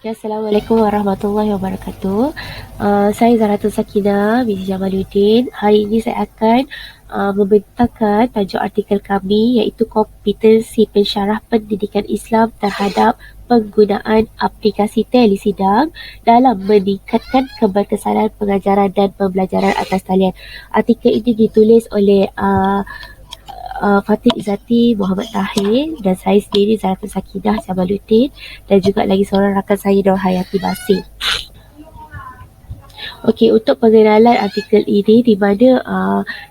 Ya, Assalamualaikum warahmatullahi wabarakatuh. Saya Zahratul Sakinah binti Jamaluddin. Hari ini saya akan membentangkan tajuk artikel kami iaitu kompetensi pensyarah pendidikan Islam terhadap penggunaan aplikasi telesidang dalam meningkatkan keberkesanan pengajaran dan pembelajaran atas talian. Artikel ini ditulis oleh Fatih Izzati Muhammad Tahir dan saya sendiri Zahratul Sakinah Jamaluddin dan juga lagi seorang rakan saya Nur Hayati Basir. Okey, untuk pengenalan artikel ini di mana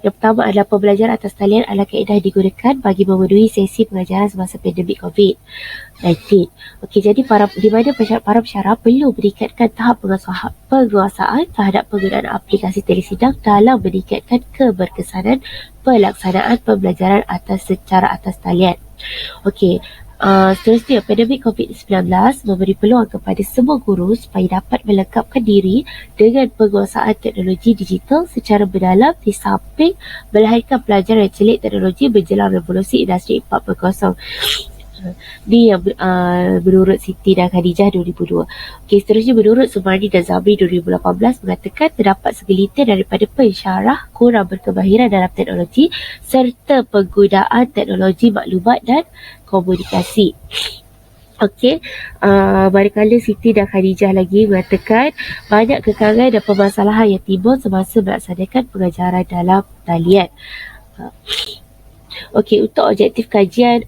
yang pertama adalah pembelajaran atas talian adalah kaedah digunakan bagi memenuhi sesi pengajaran semasa pandemik COVID-19. Okey, jadi di mana para pensyarah perlu meningkatkan tahap penguasaan terhadap penggunaan aplikasi telesidang dalam meningkatkan keberkesanan pelaksanaan pembelajaran secara atas talian. Okey, seterusnya, pandemik COVID-19 memberi peluang kepada semua guru supaya dapat melengkapkan diri dengan penguasaan teknologi digital secara mendalam di samping melahirkan pelajar yang celik teknologi menjelang revolusi industri 4.0. Ni yang menurut Siti dan Khadijah 2002. Okey, seterusnya menurut Sumardi dan Zamri 2018 mengatakan terdapat segelintir daripada pensyarah kurang berkemahiran dalam teknologi serta penggunaan teknologi maklumat dan komunikasi. Okey, manakala Siti dan Khadijah lagi mengatakan banyak kekurangan dan permasalahan yang timbul semasa melaksanakan pengajaran dalam talian. Okey, untuk objektif kajian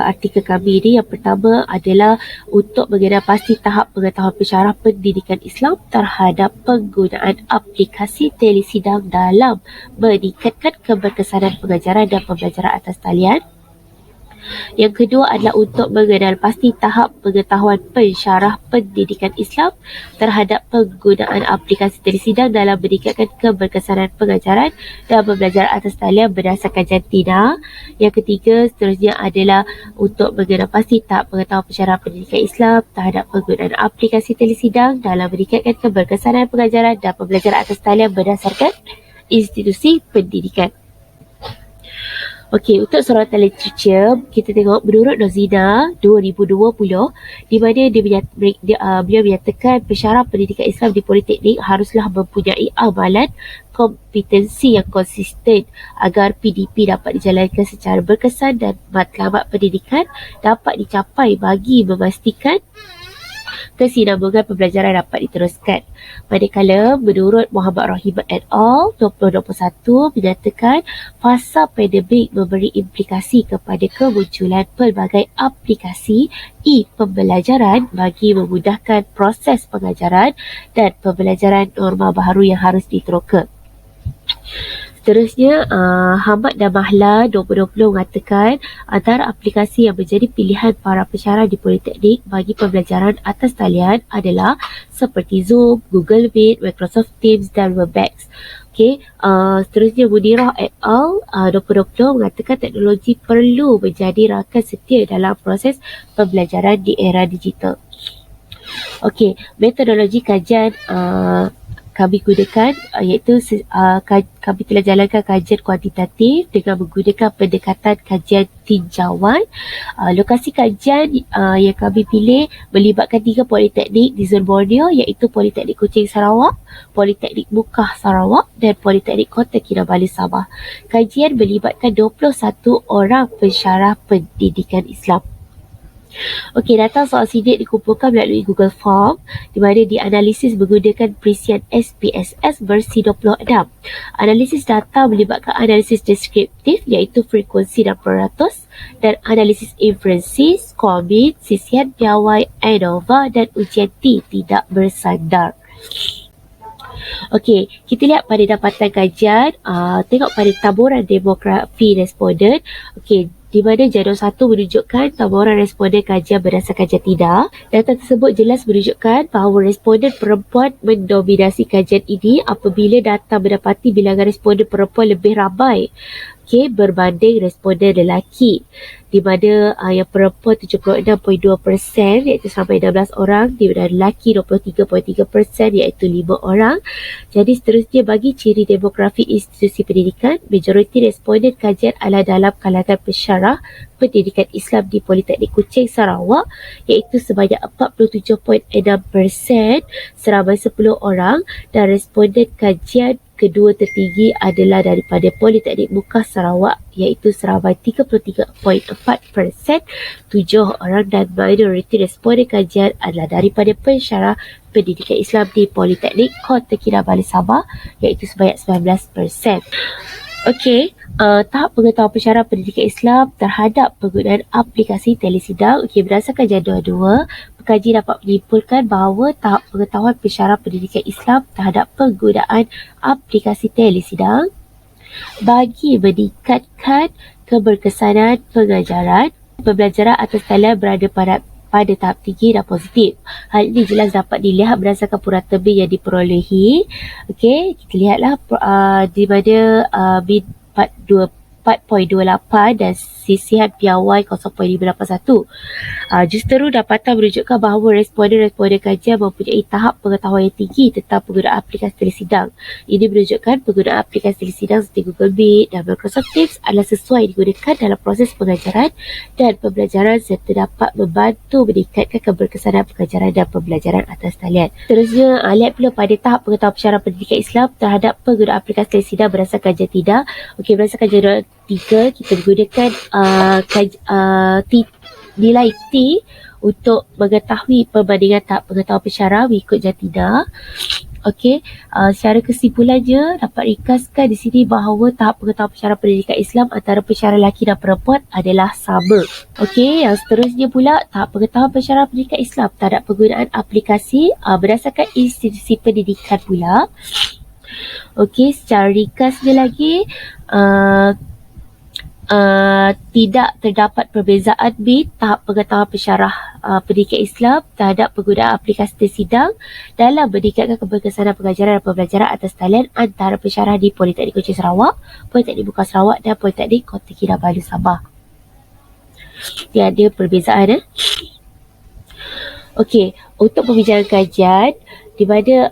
artikel kami ini, yang pertama adalah untuk mengenal pasti tahap pengetahuan pensyarah pendidikan Islam terhadap penggunaan aplikasi telesidang dalam meningkatkan keberkesanan pengajaran dan pembelajaran atas talian. Yang kedua adalah untuk mengenal pasti tahap pengetahuan pensyarah pendidikan Islam terhadap penggunaan aplikasi telesidang dalam meningkatkan keberkesanan pengajaran dan pembelajaran atas talian berdasarkan jantina. Yang ketiga seterusnya adalah untuk mengenal pasti tahap pengetahuan pensyarah pendidikan Islam terhadap penggunaan aplikasi telesidang dalam meningkatkan keberkesanan pengajaran dan pembelajaran atas talian berdasarkan institusi pendidikan. Okey, untuk sorotan literature, kita tengok menurut Rozina 2020 di mana beliau menyatakan pensyarah pendidikan Islam di Politeknik haruslah mempunyai amalan kompetensi yang konsisten agar PDP dapat dijalankan secara berkesan dan matlamat pendidikan dapat dicapai bagi memastikan kesinambungan pembelajaran dapat diteruskan. Manakala menurut Muhammad Rahim et al. 2021 menyatakan fasa pandemik memberi implikasi kepada kemunculan pelbagai aplikasi e-pembelajaran bagi memudahkan proses pengajaran dan pembelajaran norma baharu yang harus diteroka. Seterusnya, Hamad dan Mahla 2020 mengatakan antara aplikasi yang menjadi pilihan para pensyarah di Politeknik bagi pembelajaran atas talian adalah seperti Zoom, Google Meet, Microsoft Teams dan Webex. Okey, seterusnya Munirah et al. 2020 mengatakan teknologi perlu menjadi rakan setia dalam proses pembelajaran di era digital. Okey, metodologi kajian kami gunakan iaitu kami telah jalankan kajian kuantitatif dengan menggunakan pendekatan kajian tinjauan. Lokasi kajian yang kami pilih melibatkan 3 politeknik di zon Borneo iaitu Politeknik Kuching Sarawak, Politeknik Mukah Sarawak dan Politeknik Kota Kinabalu Sabah. Kajian melibatkan 21 orang pensyarah pendidikan Islam. Okey, data soal sidik dikumpulkan melalui Google Form di mana dianalisis menggunakan Presian SPSS versi 26. Analisis data melibatkan analisis deskriptif iaitu frekuensi dan peratus dan analisis inferensi, Corbin, sisian piawai, ANOVA dan ujian T tidak bersandar. Okey, kita lihat pada dapatan kajian, tengok pada taburan demografi responden. Okey, di mana jadual 1 menunjukkan taburan responden kajian berdasarkan jantina. Data tersebut jelas menunjukkan bahawa responden perempuan mendominasi kajian ini apabila data mendapati bilangan responden perempuan lebih ramai berbanding responden lelaki. di mana yang perempuan 76.2% iaitu sampai 16 orang, di mana lelaki 23.3% iaitu 5 orang. Jadi seterusnya, bagi ciri demografi institusi pendidikan, majoriti responden kajian adalah dalam kalangan pensyarah pendidikan Islam di Politeknik Kuching Sarawak, iaitu sebanyak 47.6%, seramai 10 orang, dan responden kajian kedua tertinggi adalah daripada Politeknik Muka Sarawak, iaitu seramai 33.4%, 7 orang, dan minoriti responden kajian adalah daripada pensyarah pendidikan Islam di Politeknik Kota Kinabalu Sabah, iaitu sebanyak 19%. Okey, tahap pengetahuan pensyarah pendidikan Islam terhadap penggunaan aplikasi telesidang. Okey, berdasarkan jadual 2, pekaji dapat menyimpulkan bahawa tahap pengetahuan pensyarah pendidikan Islam terhadap penggunaan aplikasi telesidang bagi meningkatkan keberkesanan pengajaran, pembelajaran atas talian berada pada tahap tinggi dan positif. Hal ini jelas dapat dilihat berdasarkan purata B yang diperolehi. Okey, kita lihatlah di mana bin 4.28 dan sisihan piawai 0.581. Justeru dapatan menunjukkan bahawa responden-responden kajian mempunyai tahap pengetahuan yang tinggi tentang penggunaan aplikasi telesidang. Ini menunjukkan penggunaan aplikasi telesidang seperti Google Meet dan Microsoft Teams adalah sesuai digunakan dalam proses pengajaran dan pembelajaran serta dapat membantu meningkatkan keberkesanan pengajaran dan pembelajaran atas talian. Seterusnya, lihat pula pada tahap pengetahuan pensyarah pendidikan Islam terhadap penggunaan aplikasi telesidang berdasarkan kajian tidak. Okey, berdasarkan jadual 3, kita menggunakan nilai T untuk mengetahui perbandingan tahap pengetahuan pensyarah mengikut jantida. Okey, secara kesimpulannya dapat ringkaskan di sini bahawa tahap pengetahuan pensyarah pendidikan Islam antara pensyarah lelaki dan perempuan adalah sama. Okey, yang seterusnya pula tahap pengetahuan pensyarah pendidikan Islam terhadap penggunaan aplikasi berdasarkan institusi pendidikan pula. Okey, secara ringkasnya lagi, tidak terdapat perbezaan B tahap pengetahuan pensyarah pendidikan Islam terhadap penggunaan aplikasi telesidang dalam meningkatkan keberkesanan pengajaran dan pembelajaran atas talian antara pensyarah di Politeknik Kuching Sarawak, Politeknik Muka Sarawak dan Politeknik Kota Kinabalu Sabah. Tiada perbezaan. Okey, untuk pembicaraan kajian, di mana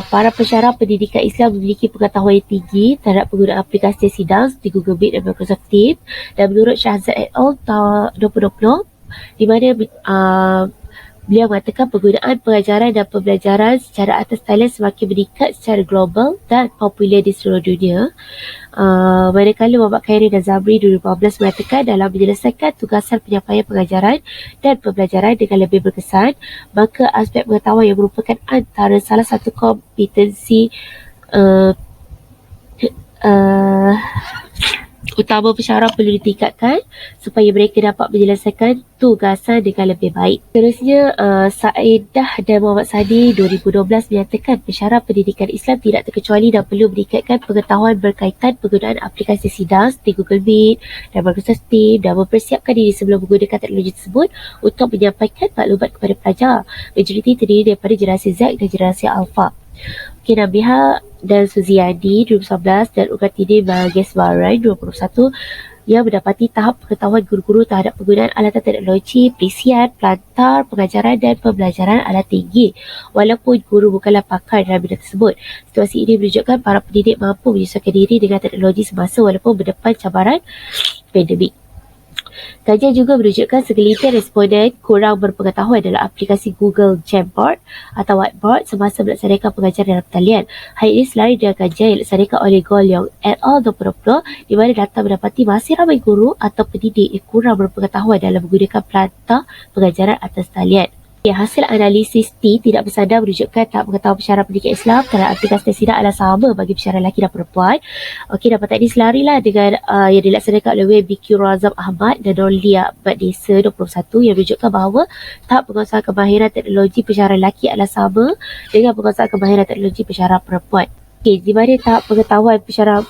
para pensyarah pendidikan Islam memiliki pengetahuan yang tinggi terhadap penggunaan aplikasi sidang seperti Google Meet dan Microsoft Teams, dan menurut Shahzad et al. Tahun 2020, di mana beliau mengatakan penggunaan pengajaran dan pembelajaran secara atas talian semakin meningkat secara global dan popular di seluruh dunia. Manakala Muhammad Khairi dan Zamri 2015 mengatakan dalam menyelesaikan tugasan penyampaian pengajaran dan pembelajaran dengan lebih berkesan, maka aspek pengetahuan yang merupakan antara salah satu kompetensi utama pensyarah perlu ditingkatkan supaya mereka dapat menyelesaikan tugasan dengan lebih baik. Seterusnya, Saedah dan Muhammad Sadi 2012 menyatakan pensyarah pendidikan Islam tidak terkecuali dan perlu meningkatkan pengetahuan berkaitan penggunaan aplikasi sidang seperti Google Meet dan Microsoft Teams dan mempersiapkan diri sebelum menggunakan teknologi tersebut untuk menyampaikan maklumat kepada pelajar. Majoriti terdiri daripada generasi Z dan generasi Alpha. Okay, Nabiha dan Suziadi 2011 dan Ugatini Mageswaran 2021 yang mendapati tahap pengetahuan guru-guru terhadap penggunaan alatan teknologi, pelisian, pelantar, pengajaran dan pembelajaran adalah tinggi walaupun guru bukanlah pakar dalam bidang tersebut. Situasi ini menunjukkan para pendidik mampu menyesuaikan diri dengan teknologi semasa walaupun berdepan cabaran pandemik. Kajian juga menunjukkan segelintir responden kurang berpengetahuan dalam aplikasi Google Jamboard atau Whiteboard semasa melaksanakan pengajaran dalam talian. Hal ini selaras dengan kajian yang dilaksanakan oleh Golyong et al. 2020 di mana data mendapati masih ramai guru atau pendidik yang kurang berpengetahuan dalam menggunakan pelantar pengajaran atas talian. Hasil analisis T tidak bersandar menunjukkan tahap pengetahuan pensyarah pendidikan Islam terhadap aplikasi telesidang adalah sama bagi pensyarah lelaki dan perempuan. Okey, dapat ini selarilah dengan yang dilaksanakan oleh BQ Razam Ahmad dan Nolia Ahmad Desa 21 yang menunjukkan bahawa tahap penguasaan kemahiran teknologi pensyarah lelaki adalah sama dengan penguasaan kemahiran teknologi pensyarah perempuan. Okey, di mana tahap pengetahuan pensyarah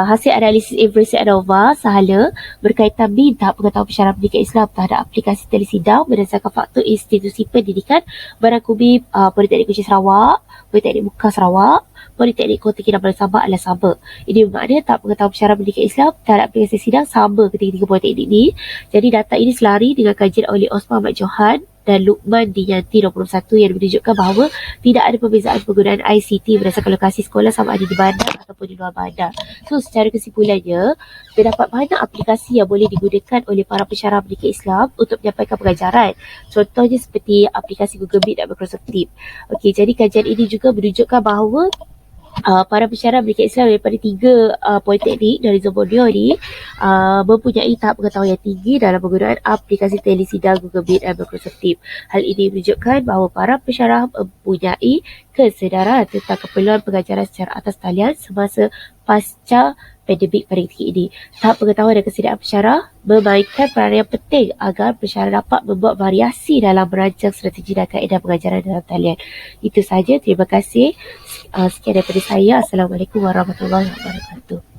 hasil analisis inferensi ANOVA sahala berkaitan dengan tahap pengetahuan pensyarah pendidikan Islam terhadap aplikasi telesidang berdasarkan faktor institusi pendidikan Barangkumi Politeknik Kuching Sarawak, Politeknik Muka Sarawak, Politeknik Kota Kinabalu Sabah adalah sama. Ini bermakna tahap pengetahuan pensyarah pendidikan Islam terhadap aplikasi sidang sama ketiga-tiga politeknik ini. Jadi data ini selari dengan kajian oleh Osman Ahmad Johan dan Luqman Diyanti 21 yang menunjukkan bahawa tidak ada perbezaan penggunaan ICT berdasarkan lokasi sekolah sama ada di bandar ataupun di luar bandar. So secara kesimpulannya, terdapat banyak aplikasi yang boleh digunakan oleh para pensyarah pendidikan Islam untuk menyampaikan pengajaran. Contohnya seperti aplikasi Google Meet dan Microsoft Teams. Okey, jadi kajian ini juga menunjukkan bahawa para pensyarah pendidikan Islam daripada tiga politeknik dari zon Borneo ni mempunyai tahap pengetahuan yang tinggi dalam penggunaan aplikasi telesidang Google Meet dan Microsoft Teams. Hal ini menunjukkan bahawa para pensyarah mempunyai kesedaran tentang keperluan pengajaran secara atas talian semasa pasca pandemik pada ketika ini. Tahap pengetahuan dan kesedaan pensyarah memainkan peranan yang penting agar pensyarah dapat membuat variasi dalam merancang strategi dan kaedah pengajaran dalam talian. Itu sahaja. Terima kasih. Sekian daripada saya. Assalamualaikum warahmatullahi wabarakatuh.